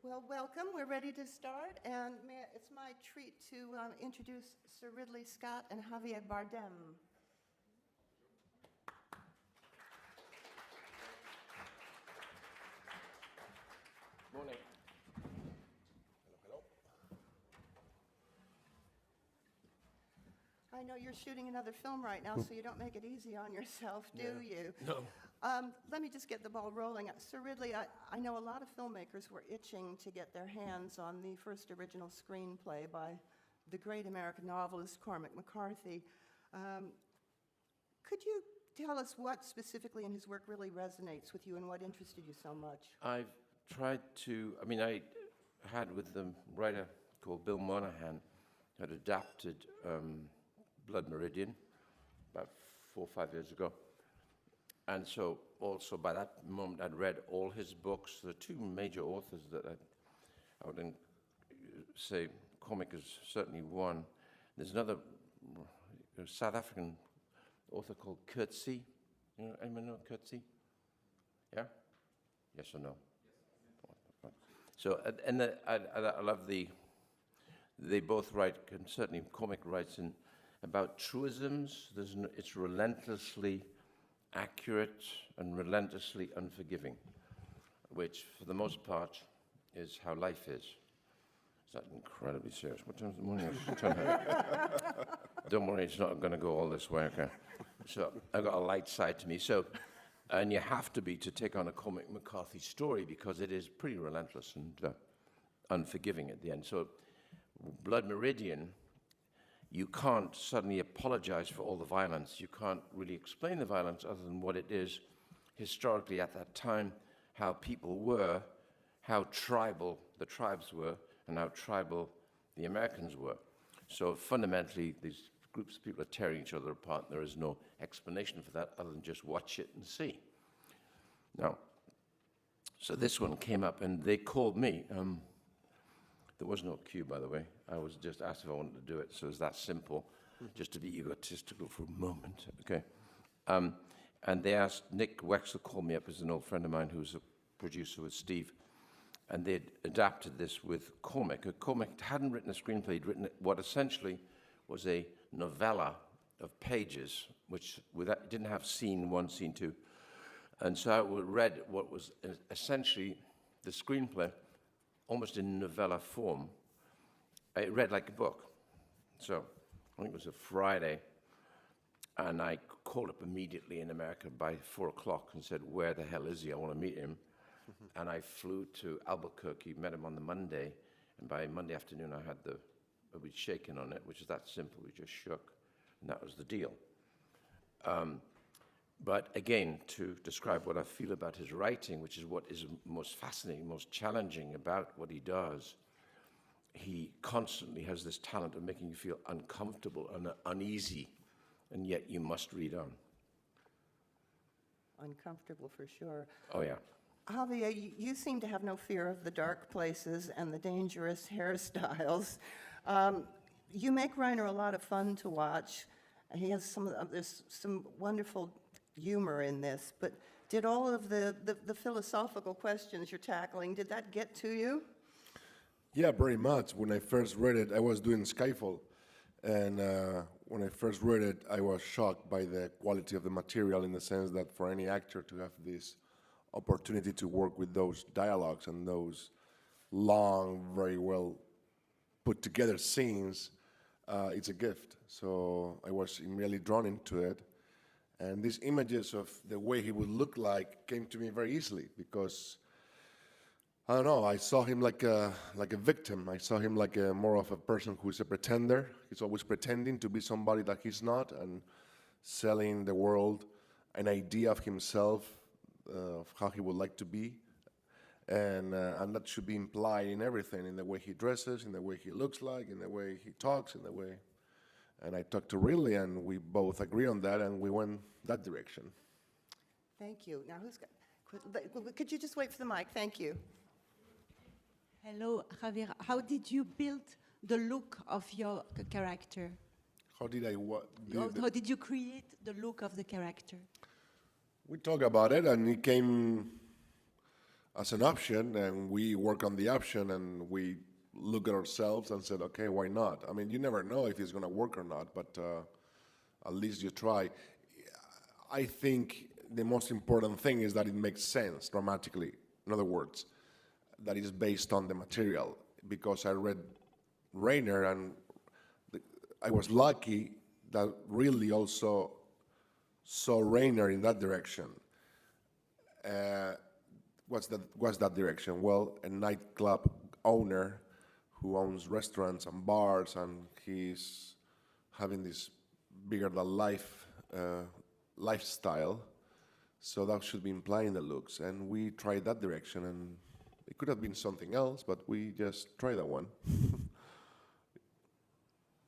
Well, welcome. We're ready to start, and it's my treat to introduce Sir Ridley Scott and Javier Bardem. Morning. Hello. I know you're shooting another film right now, so you don't make it easy on yourself, do you? No. Let me just get the ball rolling. Sir Ridley, I know a lot of filmmakers were itching to get their hands on the first original screenplay by the great American novelist Cormac McCarthy. Could you tell us what specifically in his work really resonates with you and what interested you so much? I've tried to, I had with the writer called Bill Monahan, had adapted Blood Meridian about 4 or 5 years ago. And so also by that moment I'd read all his books. The two major authors that I would say Cormac is certainly one. There's another South African author called Coetzee. You know, anyone know Coetzee? Yeah? Yes or no? Yes. So, and I love they both write, and certainly Cormac writes about truisms. It's relentlessly accurate and relentlessly unforgiving, which for the most part is how life is. Is that incredibly serious? What time is the morning? Don't worry, it's not going to go all this way, okay? So I've got a light side to me. So, and you have to be to take on a Cormac McCarthy story because it is pretty relentless and unforgiving at the end. So Blood Meridian, you can't suddenly apologize for all the violence. You can't really explain the violence other than what it is historically at that time, how people were, how tribal the tribes were, and how tribal the Americans were. So fundamentally, these groups of people are tearing each other apart. There is no explanation for that other than just watch it and see. Now, so this one came up, and they called me. There was no cue, by the way. I was just asked if I wanted to do it, so it's that simple, just to be egotistical for a moment, okay? And they asked, Nick Wexler called me up as an old friend of mine who's a producer with Steve, and they'd adapted this with Cormac. Cormac hadn't written a screenplay, he'd written what essentially was a novella of pages, which didn't have scene 1, scene 2. And so I read what was essentially the screenplay, almost in novella form. I read like a book. So I think it was a Friday, and I called up immediately in America by 4 o'clock and said, where the hell is he? I want to meet him. And I flew to Albuquerque, met him on the Monday, and by Monday afternoon I had we'd shaken on it, which is that simple. We just shook, and that was the deal. But again, to describe what I feel about his writing, which is what is most fascinating, most challenging about what he does, he constantly has this talent of making you feel uncomfortable and uneasy, and yet you must read on. Uncomfortable for sure. Oh, yeah. Javier, you seem to have no fear of the dark places and the dangerous hairstyles. You make Reiner a lot of fun to watch. He has there's some wonderful humor in this, but did all of the philosophical questions you're tackling, did that get to you? Yeah, very much. When I first read it, I was doing Skyfall, and when I first read it, I was shocked by the quality of the material in the sense that for any actor to have this opportunity to work with those dialogues and those long, very well put together scenes, it's a gift. So I was immediately drawn into it. And these images of the way he would look like came to me very easily because, I don't know, I saw him like a victim. I saw him like more of a person who is a pretender. He's always pretending to be somebody that he's not and selling the world an idea of himself, of how he would like to be. And that should be implied in everything, in the way he dresses, in the way he looks like, in the way he talks, in the way. And I talked to Ridley, and we both agree on that, and we went that direction. Thank you. Now, could you just wait for the mic? Thank you. Hello, Javier. How did you build the look of your character? How did I what? How did you create the look of the character? We talked about it, and it came as an option, and we work on the option, and we look at ourselves and said, okay, why not? I mean, you never know if it's going to work or not, but at least you try. I think the most important thing is that it makes sense dramatically. In other words, that is based on the material. Because I read Rainer, and I was lucky that Ridley also saw Rainer in that direction. What's that direction? Well, a nightclub owner who owns restaurants and bars, and he's having this bigger-than-life lifestyle. So that should be implying the looks. And we tried that direction, and it could have been something else, but we just tried that one.